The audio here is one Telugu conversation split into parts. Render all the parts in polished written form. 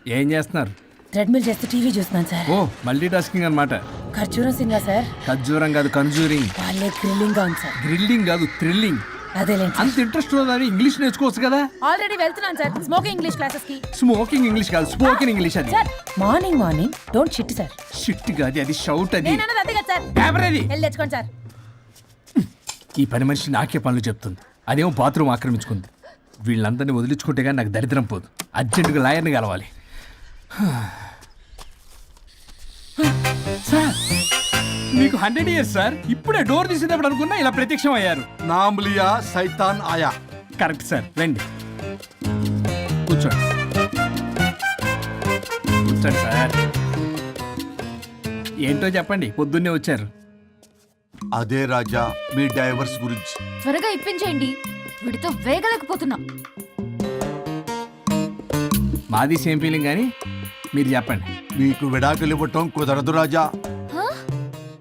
ఏం చేస్తున్నారు? ట్రెడ్మిల్ చేస్తూ టీవీ చూస్తున్నాను సార్. ఓ మల్టీ టాస్కింగ్ అనమాట. ఖర్జూరం సినిమా సార్. ఖర్జూరం కాదు, కన్జూరింగ్. వాళ్ళే థ్రిల్లింగ్ గా ఉంది సార్. గ్రిల్లింగ్ కాదు, థ్రిల్లింగ్. అదేలేండి. అంత ఇంట్రెస్ట్ ఉందని ఇంగ్లీష్ నేర్చుకోవచ్చు కదా. ఆల్రెడీ వెళ్తున్నాను సార్ స్మోకింగ్ ఇంగ్లీష్ క్లాసెస్ కి. స్మోకింగ్ ఇంగ్లీష్ కాదు, స్పోకెన్ ఇంగ్లీష్. అది sir morning don't shit sir. Shit కాదు, అది షౌట్. అది నేను అన్నది అంతే కదా సార్. కెమెరాది. వెళ్ళి తెచ్చుకోండి సార్. ఈ పని మనిషి నాకే పనులు చెప్తుంది, అదేమో బాత్రూమ్ ఆక్రమించుకుంది. వీళ్ళందరినీ వదిలించుకుంటే కానీ నాకు దరిద్రం పోదు. అర్జెంటుగా లాయర్ని కలవాలి. సార్ మీకు 100 years సార్. ఇప్పుడే డోర్ తీసేటప్పుడు అనుకున్నా ఇలా ప్రత్యక్షం అయ్యారు. నామ్ లియా సైతాన్ ఆయా. కరెక్ట్ సార్, రండి కూర్చోండి. కూర్చోండి సార్. ఏంటో చెప్పండి, పొద్దున్నే వచ్చారు. అదే రాజా మీ డైవర్స్ గురించి. త్వరగా ఇప్పించేయండి, వీడితో వేగలేకపోతున్నా. మాది సేమ్ ఫీలింగ్, కానీ మీరు చెప్పండి. మీకు విడాకులు ఇవ్వటం కుదరదు రాజా.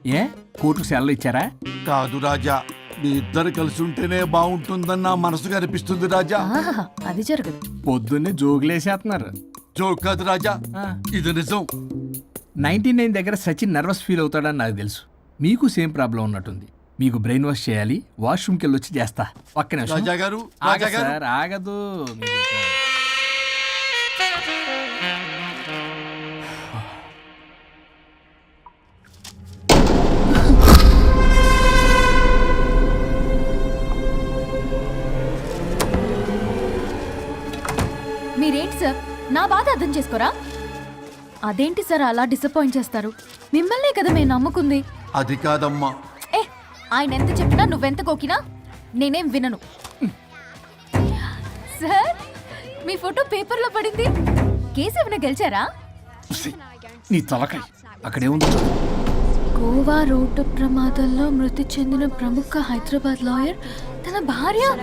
ఏ కోర్టుకు సెలవు ఇచ్చారా? కాదు రాజా, మీ ఇద్దరు కలిసి ఉంటేనే బాగుంటుందని నా మనసుకు అనిపిస్తుంది రాజా. ఆహాహా, అది జరగదు. పొద్దున్నే జోగులేసేస్తున్నారు. జోక్ కాదు రాజా, ఆ. ఇది నిజం. 99 దగ్గర సచిన్ నర్వస్ ఫీల్ అవుతాడని నాకు తెలుసు. మీకు సేమ్ ప్రాబ్లం ఉన్నట్టుంది. మీకు బ్రెయిన్ వాష్ చేయాలి. వాష్రూమ్కి వెళ్ళి వచ్చి చేస్తా. ఒక్క నిమిషం. రాజా గారు, ఆగదు రాజా గారు. సార్, ఆగదు. మీకు ఇంకా- మీరేంటి సార్ నా బాధ అర్థం చేసుకోరా? అదేంటి సార్ అలా డిసప్పాయింట్ చేస్తారు? మిమ్మల్నే కదా మేము నమ్ముకుంది. అది కాదమ్మా. ఏ ఆయన ఎంత చెప్పినా నువ్వెంత కోకినా నేనేం వినను. సార్ మీ ఫోటో పేపర్లో పడింది. కేసు ఏమైనా గెలిచారా? నీ తలకాయ అక్కడే ఉంది. గోవా రోడ్డు ప్రమాదంలో మృతి చెందిన ప్రముఖ హైదరాబాద్ లాయర్ తన భార్య.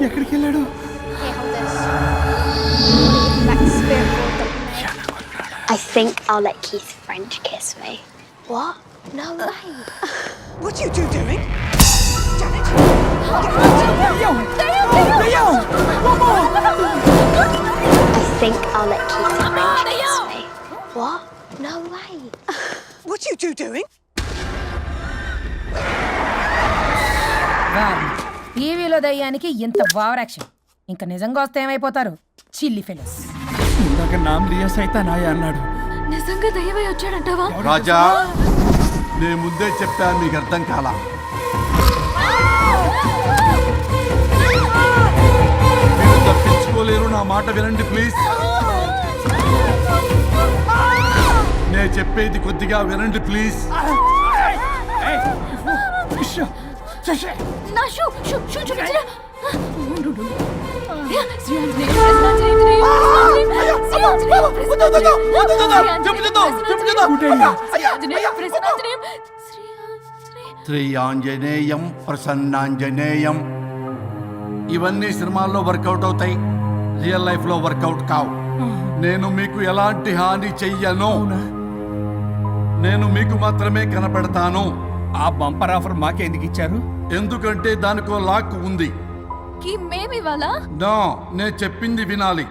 ఎక్కడికి వెళ్ళాడు? I think I'll let Keith French kiss me. What? No way. What are you two doing? Janet? I think I'll let Keith French kiss me. What? No way. What are you two doing? టీవీలో దయ్యానికి ఇంత ఓవర్ యాక్షన్. ఇంకా నిజంగా వస్తే ఏమైపోతారు? చిల్లి ఫెలోస్. ఇందాక నామ్ లియా సైతాన్ ఆయా అన్నాడు. నిజంగా దయ్యమై వచ్చాడంటావా? రాజా నేను ముందే చెప్పాను, మీకు అర్థం కాలా. మీరు తప్పించుకోలేరు, నా మాట వినండి ప్లీజ్. నేను చెప్పేది కొద్దిగా వినండి ప్లీజ్. నా షూ చూపించరా? శ్రీ ఆంజనేయం ప్రసన్నాంజనేయం. ఇవన్నీ సినిమాల్లో వర్కౌట్ అవుతాయి, రియల్ లైఫ్ లో వర్కౌట్ కావు. నేను మీకు ఎలాంటి హాని చెయ్యను. నేను మీకు మాత్రమే కనపడతాను. ఆ బంపర్ ఆఫర్ మాకే ఎందుకు ఇచ్చారు? ఎందుకంటే దానికో లాక్ ఉంది. మేమివాలా? నో, నేను చెప్పింది వినాలి.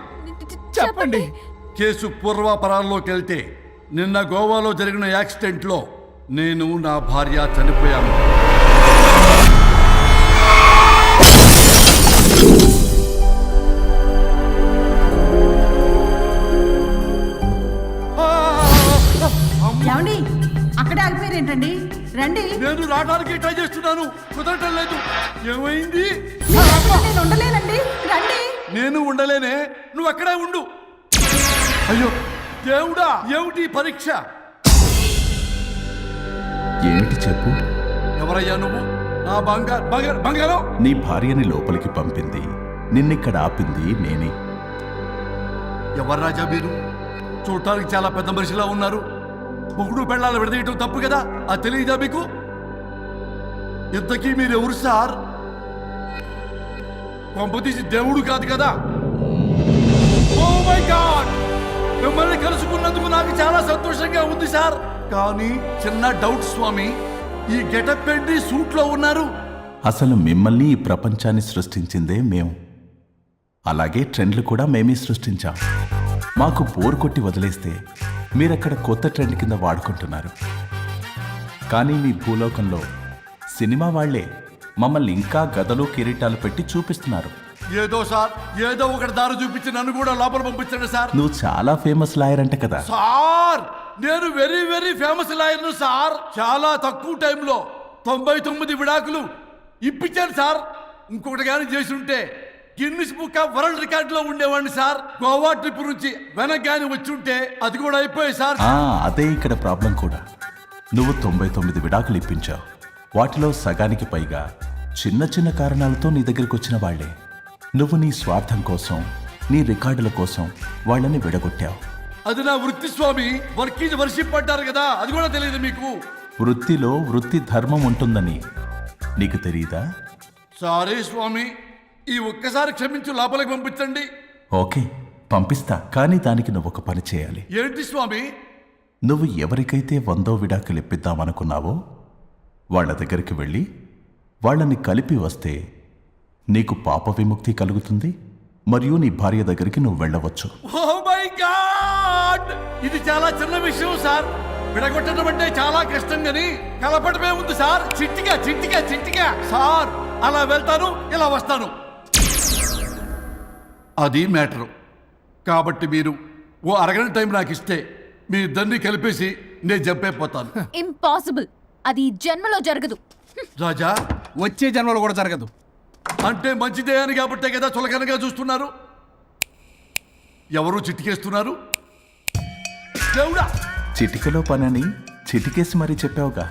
చెప్పండి. కేసు పూర్వాపరాల్లోకి వెళ్తే నిన్న గోవాలో జరిగిన యాక్సిడెంట్లో నేను నా భార్య చనిపోయాను. ఏమండి అక్కడే ఆగిపోయారు ఏంటండి? రండి. నేను రావడానికి ట్రై చేస్తున్నాను, కుదరటం లేదు. ఏమైంది? నేను ఉండలేనండి, రండి. నేను ఉండలేనే, నువ్వు అక్కడే ఉండు. అయ్యో దేవుడా, ఏమిటి పరీక్ష? ఏమిటి చెప్పు? ఎవరయ్యా నువ్వు? నా బంగారం. నీ భార్యని లోపలికి పంపింది, నిన్నిక్కడ ఆపింది నేనే. ఎవరు రాజా మీరు? చూడటానికి చాలా పెద్ద మనిషిలా ఉన్నారు. మొగుడు పెళ్ళాలు విడదీయటం తప్పు కదా, అది తెలియదా మీకు? ఇంతకీ మీరు ఎవరు సార్? పంపతీసి దేవుడు కాదు కదా? ఓ మై గాడ్, మిమ్మల్ని కలుసుకున్నందుకు నాకు చాలా సంతోషంగా ఉంది సార్. కానీ చిన్న డౌట్ స్వామి, ఈ గెటప్ ఏంటి సూట్ లో ఉన్నారు? అసలు మిమ్మల్ని ఈ ప్రపంచాన్ని సృష్టించిందే మేము, అలాగే ట్రెండ్లు కూడా మేమే సృష్టించాం. మాకు బోర్ కొట్టి వదిలేస్తే మీరక్కడ కొత్త ట్రెండ్ కింద వాడుకుంటున్నారు. కానీ మీ భూలోకంలో సినిమా వాళ్లే మమ్మల్ని ఇంకా గదలు కిరీటాలు పెట్టి చూపిస్తున్నారు. ఏదో సార్, ఏదో ఒకటి దారి చూపించి నన్ను కూడా లోపల పంపించండి సార్. నువ్వు చాలా ఫేమస్ లాయర్ అంట కదా. సార్, నేను వెరీ వెరీ ఫేమస్ లాయర్ను సార్. చాలా తక్కువ టైంలో 99 విడాకులు ఇప్పించాను సార్. ఇంకొకటి కానీ చేసి ఉంటే గిన్నిస్ బుక్ ఆఫ్ వరల్డ్ రికార్డులో ఉండేవాడిని సార్. గోవా ట్రిప్ నుంచి వెనక్ కానీ వచ్చి ఉంటే అది కూడా అయిపోయాయి సార్. అదే ఇక్కడ ప్రాబ్లం కూడా. నువ్వు 99 విడాకులు ఇప్పించావు. వాటిలో సగానికి పైగా చిన్న చిన్న కారణాలతో నీ దగ్గరికి వచ్చిన వాళ్లే. నువ్వు నీ స్వార్థం కోసం, నీ రికార్డుల కోసం వాళ్ళని విడగొట్టావు. అది నా వృత్తి స్వామి. వర్క్ ఈజ్ వర్షిప్ అంటారు కదా, అది కూడా తెలియదు మీకు. వృత్తిలో వృత్తి ధర్మం ఉంటుందని నీకు తెలియదా? సారీ స్వామి, ఈ ఒక్కసారి క్షమించు, లోపలికి పంపించండి. ఓకే, పంపిస్తా. కానీ దానికి నువ్వు ఒక పని చేయాలి. ఏంటి స్వామి? నువ్వు ఎవరికైతే 100వ విడాకులు ఇప్పిద్దామనుకున్నావో వాళ్ళ దగ్గరికి వెళ్ళి వాళ్ళని కలిపి వస్తే నీకు పాప విముక్తి కలుగుతుంది. మరియు నీ భార్య దగ్గరికి నువ్వు వెళ్ళవచ్చు. ఓ మై గాడ్, ఇది చాలా చిన్న విషయం సార్. విడగొట్టడం అంటే చాలా కష్టం గని కలపడమే ఉంది సార్. చిట్టిగా చిట్టిగా చిట్టిగా సార్. అలా వెళ్తాను, ఇలా వస్తాను. అది మ్యాటరు. కాబట్టి మీరు ఓ అరగంట టైం నాకు ఇస్తే మీ ఇద్దరిని కలిపేసి నేను జంపైపోతాను. ఇంపాసిబుల్. అది ఈ జన్మలో జరగదు. రాజా, వచ్చే జన్మలో కూడా జరగదు. అంటే మంచిదే అని కాబట్టే కదా చులకనగా చూస్తున్నారు. ఎవరు చిట్టికేస్తున్నారు? దేవుడా, చిటికలో పనని చిటికేసి మరీ చెప్పావుగా.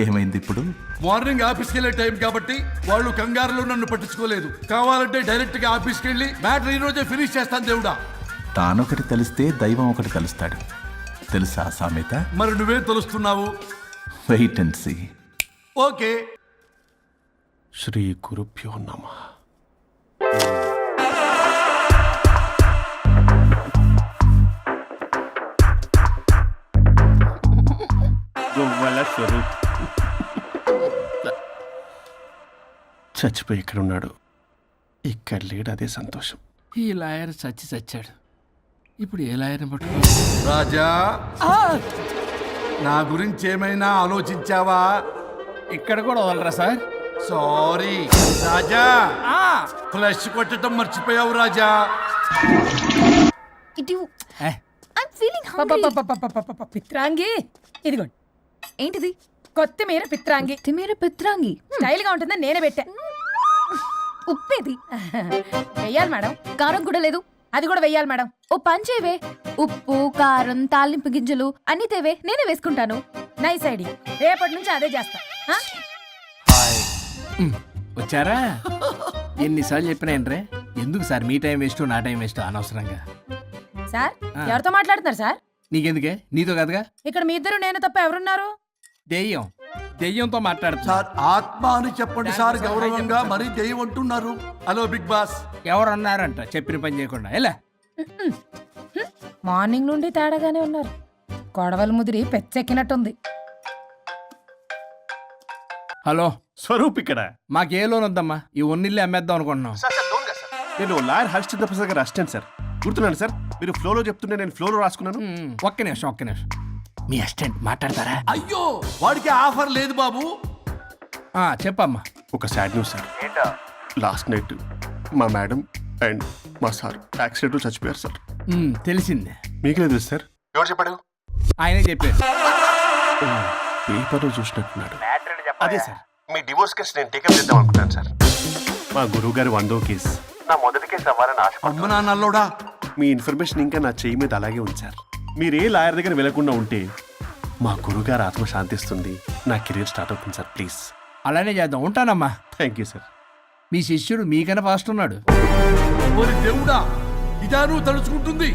ఏమైంది ఇప్పుడు? మార్నింగ్ ఆఫీస్కి వెళ్ళే టైం కాబట్టి వాళ్ళు కంగారులో నన్ను పట్టించుకోలేదు. కావాలంటే డైరెక్ట్ గా ఆఫీస్కి వెళ్ళి మ్యాటర్ ఈ రోజే ఫినిష్ చేస్తాను. దేవుడా, తానొకటి తెలిస్తే దైవం ఒకటి కలుస్తాడు. తెలుసా సామెత? మరి నువ్వే తెలుస్తున్నావు. Wait and see. ఓకే. శ్రీ గురుభ్యో నమః. గొవ్వల స్వరూప్ చచ్చిపోయి ఇక్కడ ఉన్నాడు. ఇక్కడ లేడు, అదే సంతోషం. ఈ లాయర్ చచ్చాడు. ఇప్పుడు ఏ లాయర్ని పట్టుకో? రాజా, నా గురించి ఏమైనా ఆలోచించావా? ఇక్కడ కూడా వదలరా సార్? సారీ రాజా, ఫ్లష్ కొట్టడం మర్చిపోయావు రాజా. ఇటు ఏ, ఐమ్ ఫీలింగ్ హంగ్రీ. పిత్రాంగి ఇదిగోండి. ఏంటిది? కొత్తిమీర పిత్రాంగి. తిమేర పిత్రాంగి. స్టైల్ గా ఉంటుందని నేనే పెట్టా. ఉప్పేది? వెయ్యాలి మేడం. కారం కూడా లేదు. అది కూడా వెయ్యాలి మేడం. ఓ పంచేవే. ఉప్పు, కారం, తాలింపు గింజలు అన్ని తేవే, నేనే వేసుకుంటాను. Nice idea. రేపటి నుంచి అదే చేస్తా. వచ్చారా? ఎన్నిసార్లు చెప్పినాయండ్రే, ఎందుకు సార్ మీ టైం వేస్ట్ నా టైం వేస్ట్ అనవసరంగా? సార్, ఎవరితో మాట్లాడుతున్నారు సార్? నీకెందుకే? నీతో కదగా. ఇక్కడ మీ ఇద్దరు నేను తప్ప ఎవరున్నారు? దెయ్యంతో మాట్లాడుతా. సార్, ఆత్మ అని చెప్పండి సార్ గౌరవంగా. మరీ దెయ్యం అంటున్నారు. Hello big boss. ఎవరన్నారంట చెప్పిన పని చేయకుండా? ఎలా? మార్నింగ్ నుండి తేడాగానే ఉన్నారు. కొడవల ముదిరి పెచ్చెక్కినట్టుంది. హలో స్వరూప్ ఇక్కడ. మాకే లోన్ వద్దమ్మా, ఈ ఒన్నిల్లు అమ్మేద్దాం అనుకుంటున్నాం. నేను లాయర్ హరిశ్చంద్ర ప్రసాద్ గారు అసిస్టెంట్ సార్. గుర్తున్నాను సార్, మీరు ఫ్లోలో చెప్తుంటే నేను ఫ్లోలో రాసుకున్నాను. ఒక్క నిమిషం. మీ అసిస్టెంట్ మాట్లాడతారా? అయ్యో, వాడికి ఆఫర్ లేదు బాబు. చెప్పమ్మా. ఒక sad news sir. Last night మా మేడం అండ్ మా సార్ యాక్సిడెంట్లో చచ్చిపోయారు సార్. తెలిసిందే. మీకే తెలుసు సార్. ఎవరు చెప్పాడు? ఆయనే చెప్పారు. పేపర్లో చూసినట్టున్నాడు. అదే సార్, మీ డివోర్స్ కేసు నేను టేకప్ చేద్దాం అనుకుంటాను సార్. మా గురువు గారి 100వ కేసు నా మొదటి కేసు అవ్వాలని ఆశ. అమ్మ నా నల్లోడా, మీ ఇన్ఫర్మేషన్ ఇంకా నా చెయ్యి మీద అలాగే ఉంది సార్. మీరు ఏ లాయర్ దగ్గర వెళ్లకుండా ఉంటే మా గురుగారు ఆత్మ శాంతిస్తుంది, నా కెరీర్ స్టార్ట్ అవుతుంది సార్. ప్లీజ్ అలానే చేద్దాం. ఉంటానమ్మా. Thank you sir. మీ శిష్యుడు మీకన్నా ఫాస్ట్ ఉన్నాడు. ఓరి దేవుడా, ఇదా నువ్వు తలుచుకుంటుంది?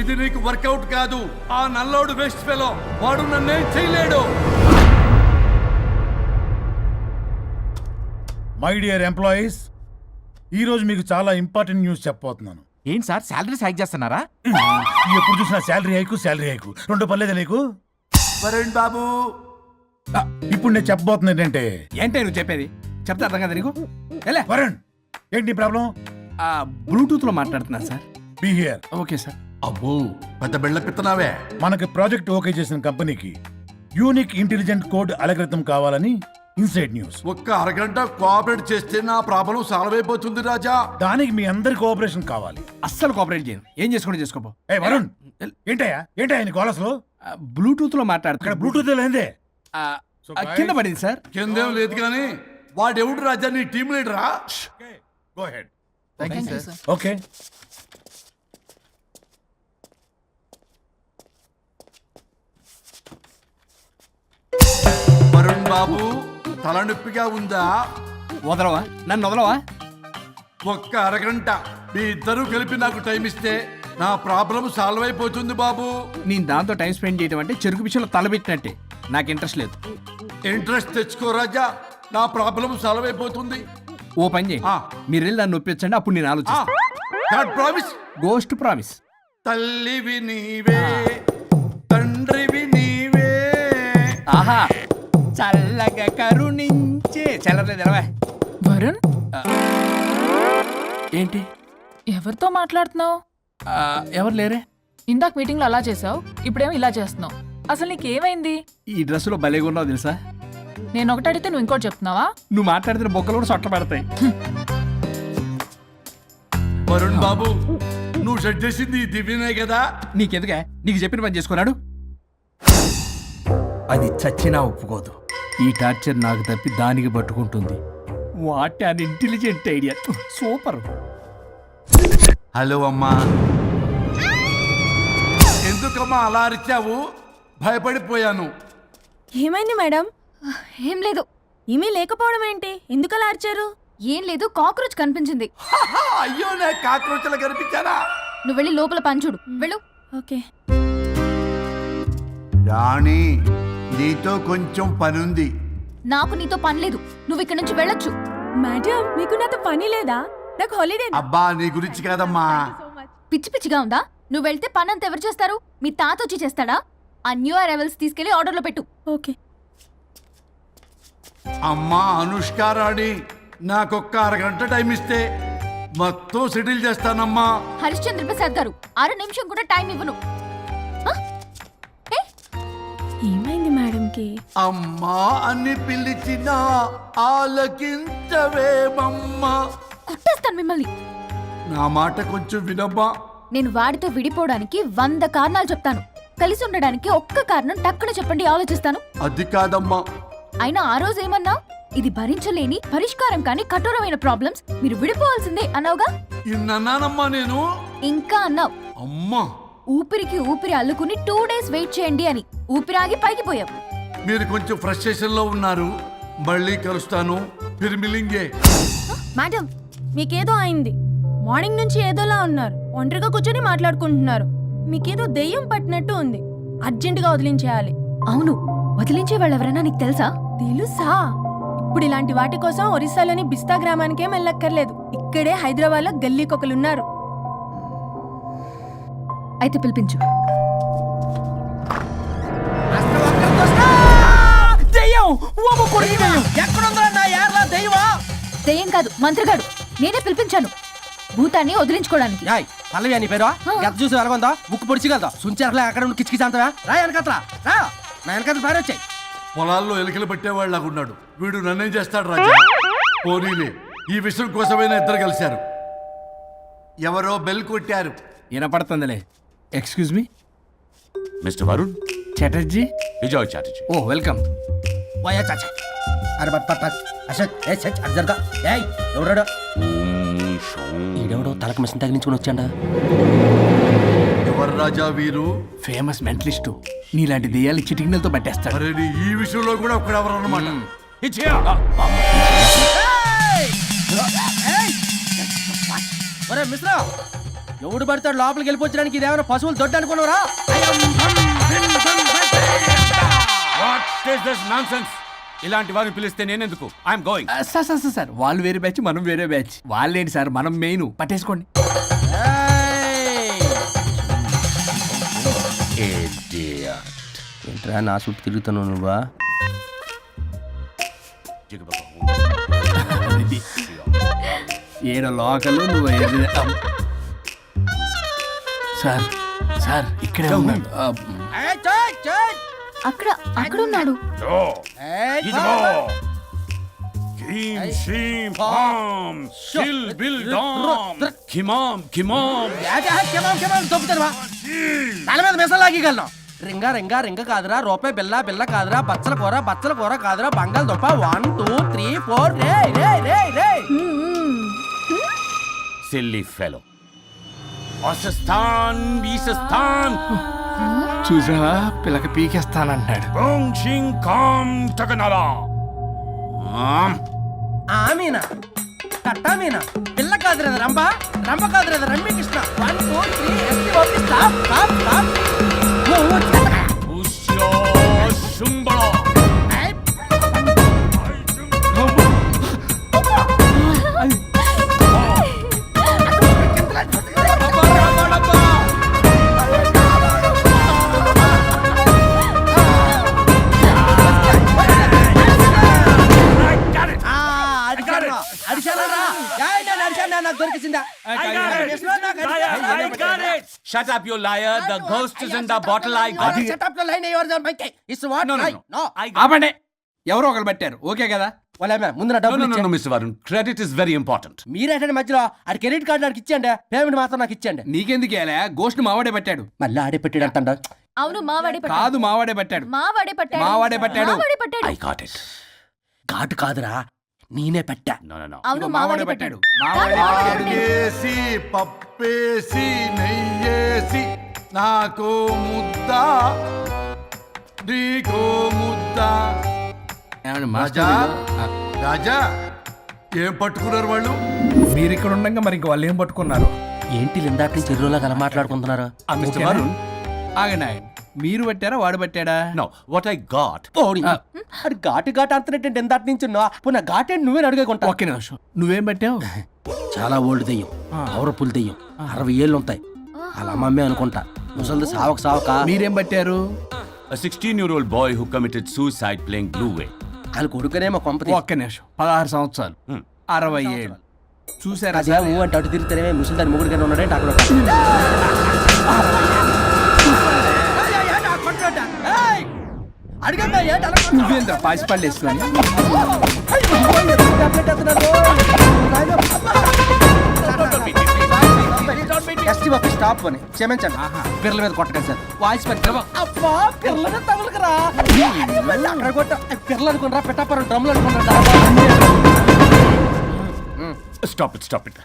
ఇది నీకు వర్కౌట్ కాదు. ఆ నల్లోడు వేస్ట్ ఫెలో, వాడు నన్నేం చేయలేడు. మై డియర్ ఎంప్లాయీస్, ఈరోజు మీకు చాలా ఇంపార్టెంట్ న్యూస్ చెప్పబోతున్నాను. ఏంటి సార్, శాలరీస్ హైక్ చేస్తున్నారా? ఎప్పుడు చూసినా శాలరీ హైకు రెండు పర్లేదా నీకు? వరుణ్ బాబు, ఇప్పుడు నేను చెప్పబోతున్నా ఏంటంటే, ఏంటే నువ్వు చెప్పేది? చెప్తా అర్థం కదా నీకు? ఎలా? వరుణ్, ఏంటి ప్రాబ్లం? బ్లూటూత్ లో మాట్లాడుతున్నా sir. Be here. Okay sir. అబ్బో పెద్ద బిళ్ళ పిత్తనావే. మనకి ప్రాజెక్ట్ ఓకే చేసిన కంపెనీకి యూనిక్ ఇంటెలిజెంట్ కోడ్ అలకృతం కావాలని ఇన్సైడ్ న్యూస్. ఒక్క అరగంట కోఆపరేట్ చేస్తే నా ప్రాబ్లం సాల్వ్ అయిపోతుంది రాజా. దానికి మీ అందరి కోఆపరేషన్ కావాలి. అస్సలు కోఆపరేట్ చేయను. ఏం చేసుకోండి చేసుకోపో. ఏ వరుణ్, ఏంటయ్యా నీ కోలస్లో? బ్లూటూత్ లో ఇక్కడ మాట్లాడుతున్నా. బ్లూటూత్ లేదే. కింద పడింది సార్. కిందేం లేదు కానీ వాడెవడు రాజా నీ టీం లీడరా? Go ahead. Thank you sir. Okay. Varun Babu తలనొప్పిగా ఉందా? వదలవా? నన్ను వదలవా? ఒక్క అరగంట మీ ఇద్దరు కలిపి నాకు టైం ఇస్తే నా ప్రాబ్లం సాల్వ్ అయిపోతుంది బాబు. నేను దాంతో టైం స్పెండ్ చేయడం అంటే చెరుకు విషయంలో తలబెట్టినట్టే. నాకు ఇంట్రెస్ట్ లేదు. ఇంట్రెస్ట్ తెచ్చుకో రాజా, నా ప్రాబ్లం సాల్వ్ అయిపోతుంది. ఓ పని చేయి, ఆ. మీరు వెళ్ళి నన్ను ఒప్పించండి, అప్పుడు నేను ఆలోచిస్తాను. ప్రామిస్. Ghost promise. తల్లివి నీవే, తండ్రివి నీవే. ఆహా, చల్లగా కరుణించే చల్లలేదు ఎలవా. వరుణ్, ఏంటి? ఎవరితో మాట్లాడుతున్నావు? ఎవరు లేరే? ఇందాక మీటింగ్ లో అలా చేసావు, ఇప్పుడేమో ఇలా చేస్తున్నావు. అసలు నీకేమైంది? ఈ డ్రెస్సులో భలేగా ఉన్నావు తెలుసా? నేను ఒకటి అడిగితే నువ్వు ఇంకోటి చెప్తున్నావా? నువ్వు మాట్లాడితే బొక్కలు కూడా సొట్ట పడతాయి. వరుణ్ బాబు, నువ్వు సెట్ చేసింది ఈ దివ్యనే కదా? నీకెందుకే? నీకు చెప్పిన పని చేసుకున్నాడు. అది చచ్చినా ఒప్పుకోదు. ఈ టార్చర్ నాకు తప్పి దానికి పట్టుకుంటుంది. What an intelligent idea. Super. Hello అమ్మా. ఎందుకమ్మా అలా అరిచావు? భయపడిపోయాను. ఏమైంది మేడం? ఏం లేదు. ఏమీ లేకపోవడం ఏంటి? ఎందుకలా అరిచారు? ఏం లేదు, కాక్రోచ్ కనిపించింది. అయ్యో, నాకు కాక్రోచ్లు కనిపించారా? నువ్వు వెళ్ళి లోపల పని చూడు. వెళ్ళు. ఓకే. రాణి, నీతో కొంచెం పనుంది. నాకు నీతో పని లేదు. నువ్వు ఇక్కడి నుంచి వెళ్ళొచ్చు. మేడం, మీకు నాతో పని లేదా? నాకు హాలిడే. అబ్బా, నీ గురించి కాదమ్మా. పిచ్చి పిచ్చిగా ఉందా? నువ్వు వెళ్తే పని అంతా ఎవరు చేస్తారు? మీ తాత వచ్చి చేస్తాడా? ఆ న్యూ అరైవల్స్ తీసుకెళ్లి ఆర్డర్లో పెట్టు. ఓకే. అమ్మా అనుష్క రాణి, నాకొక్క అరగంట టైం ఇస్తే మొత్తం సెటిల్ చేస్తానమ్మా. హరిశ్చంద్ర ప్రసాద్ గారు, 6 నిమిషం కూడా టైం ఇవ్వను. ఏమైంది మేడంకి? అమ్మా అని పిలిచినా ఆలకించవేమమ్మా. కొట్టేస్తాను మిమ్మల్ని. నా మాట కొంచెం వినమ్మా. నేను వాడితో విడిపోవడానికి 100 కారణాలు చెప్తాను. కలిసి ఉండడానికి ఒక్క కారణం టక్కున చెప్పండి, ఆలోచిస్తాను. అది కాదమ్మా. అయినా ఆ రోజు ఏమన్నా? ఇది భరించలేని, పరిష్కారం కాని కఠోరమైన ప్రాబ్లమ్స్, మీరు విడిపోవాల్సిందే అన్నావుగా. ఇన్నానమ్మా నేను. ఇంకా అన్నావు. అమ్మా, ఊపిరికి ఊపిరి అల్లుకుని 2 days వెయిట్ చేయండి అని. ఊపిరాగి పైకి పోయావు. మీరు కొంచెం ఫ్రస్ట్రేషన్ లో ఉన్నారు. మళ్ళీ కలుస్తాను. ఫిర్మిలింగే. మేడం, మీకేదో అయింది. మార్నింగ్ నుంచి ఏదోలా ఉన్నారు. ఒంటరిగా కూర్చొని మాట్లాడుకుంటున్నారు. మీకేదో దెయ్యం పట్టినట్టు ఉంది. అర్జెంటుగా వదిలించేయాలి. అవును, వదిలించే వాళ్ళు ఎవరైనా నీకు తెలుసా? తెలుసా? ఇప్పుడు ఇలాంటి వాటి కోసం ఒరిస్సాలోని బిస్తా గ్రామానికేం వెళ్ళక్కర్లేదు. ఇక్కడే హైదరాబాద్ లో గల్లీకొకలున్నారు. అయితే పిలిపించు. దెయ్యం కాదు, మంత్రిగాడు. నేనే పిలిపించాను భూతాన్ని వదిలించుకోవడానికి. పల్లవి అని పేరు గత చూసి వెలగొందా ముక్కు పొడిచిగలదా సుంచరలే అక్కడ ఉండి కిచకిచ అంతవా రా వెనకత్రా రా నా వెనకత్ర పేరు వచ్చాయి. పొలాల్లో ఎలికలు పట్టేవాళ్ళగా ఉన్నాడు వీడు. నన్నేం చేస్తాడు రాజా? పోనీలే, ఈ విషయం కోసమైనా ఇద్దరు కలిశారు. ఎవరో బెల్ కొట్టారు. వినపడుతుందిలే. Excuse me, mister Varun, Chatterjee. Vijay Chatterjee. Oh welcome. వయా చాచా అరే బట్ పట్ అసత్ ఏ సచ్ అర్జర్గా ఏయ్ ఎవడో ఈడెవడో తలకు మిషన్ తగిలించుకుని వచ్చాడా? ఎవరు రాజా వీరు? Famous mentalist. నీలాంటి దెయ్యాలు చిటికినలతో పట్టేస్తాడు. అరే నీ ఈ విషయంలో కూడా ఒక్కడెవరు అన్నమాట. ఒరే మిశ్రా, ఎవడు పడతాడు లోపలికి వెళ్ళిపోవడానికి? ఇదేమైనా పశువులు దొడ్డు అనుకున్నారా? ఇలాంటి వారిని పిలిస్తే నేనెందుకు? I'm going. సార్ వాళ్ళు వేరే బ్యాచ్, మనం వేరే బ్యాచ్. వాళ్ళేంటి సార్, మనం మెయిన్. పట్టేసుకోండి. ఏంట్రా నా చుట్టూ తిరుగుతున్నావు నువ్వా? ఏడో లోకలు నువ్వు సార్, సార్ ఇక్కడే ఉన్నాడు అక్కడ అక్కడ ఉన్నాడు. Kim, shim, pam, shil, bil, dam. Kimam, kimam. తల మీద మిసలు లాగగలను. రింగ రింగ రింగ కాదురా, రూపాయి బిల్ల బిల్ల కాదురా, బచ్చల కూర కాదురా, బంగాళదుంప 1 2 3 4 రే రే రే రే. Silly fellow. Asistan, Bisistan. చూసావా పిల్లకి పీకేస్తానంటున్నాడు. Bong, shing, kam, takanala. Amina కట్టామీనా పిల్ల కాదురా రంభ రంభ కాదురా రమ్మి కృష్ణ 1 2 3 ఎస్టీ ఓపి stop stop stop. Usya, shumbala. నాకు దొరికిందా? I got it. Shut up, you liar. The ghost is in the bottle. I got it. Setup లో లైన్ ఎవరు బంకే it's what No, no, no no. No I got it. ఆపండి, ఎవరో ఒకరు పెట్టారు. ఓకే కదా? వాళ్ళ ముందు నా No, డబ్బులు no, no, ఇచ్చేయండి. no, Mr. Varun. Credit is very important. మీరేంటంటే మధ్యలో ఆడి క్రెడిట్ కార్డు నాకు ఇచ్చేయండి, పేమెంట్ మాత్రం నాకు ఇచ్చేయండి. నీకెందుకు ఇలా గోష్ట్ మావాడే పెట్టాడు. మళ్ళీ ఆడే పెట్టాడు అంటాడు. అవును మావాడే పట్టాడు. కాదు మావాడే పెట్టాడు. మావాడే పట్టాడు. మావాడే పట్టాడు. మావాడే పట్టాడు. I got it. ఘాటు కాదురా, నేనే పెట్టా. No, no, no. అవును ఇదిగో మావాడే పట్టాడు. మావాడే పెట్టాడు. ఆగేసి పప్పేసి నెయ్యేసి నాకు ముద్ద నీకో ముద్ద. ఏమండి రాజా మాస్టర్, రాజా ఏం పట్టుకున్నారు వాళ్ళు? మీరు ఇక్కడ ఉండగా మరి ఇంక వాళ్ళు ఏం పట్టుకున్నారు? ఏంటి లిందాటి నుంచి చెరువులో కల మాట్లాడుకుంటున్నారు? Mr. ఓకేనా? Varun. ఆగండి ఆగండి. మీరు పెట్టారా వాడు పెట్టాడా? No, what I got. పోనీ అది ఘాటు ఘాటు అంతనేంటి ఇందాటి నుంచి నా ఘాటేంటి నువ్వే అడుగుకుంటా. ఒక్క నిమిషం, నువ్వేం పెట్టావు? చాలా ఓల్డ్ దెయ్యం, పవర్ఫుల్ దెయ్యం, 60 ఏళ్ళు ఉంటాయి. అలా మమ్మీ అనుకుంటా. ముసలిది సావక మీరేం పట్టారు? A 16-year-old boy who committed suicide playing Blue Whale. వాళ్ళ కొడుకునేమో కొంపతి. ఒక్క నిమిషం, 16 సంవత్సరాలు, 60 ఏళ్ళు. చూసారా అదే సార్? ఊ అంటే అటు తిరిగితేనే ముసలిదాని ముగ్గురుగానే ఉన్నాడంటే అక్కడ నువ్వేంద్ర పాసిపళ్ళు వేసుకొని స్టాప్ అని క్షమించండి. పిల్లల మీద కొట్టకండి సార్. వాయిస్ అబ్బా పిల్లల మీద తగులుకురా అక్కడ కొట్ట పిల్లలు అనుకున్నారా పెట్టాపరం డ్రమ్లు అనుకున్నారా? Stop it, stop it.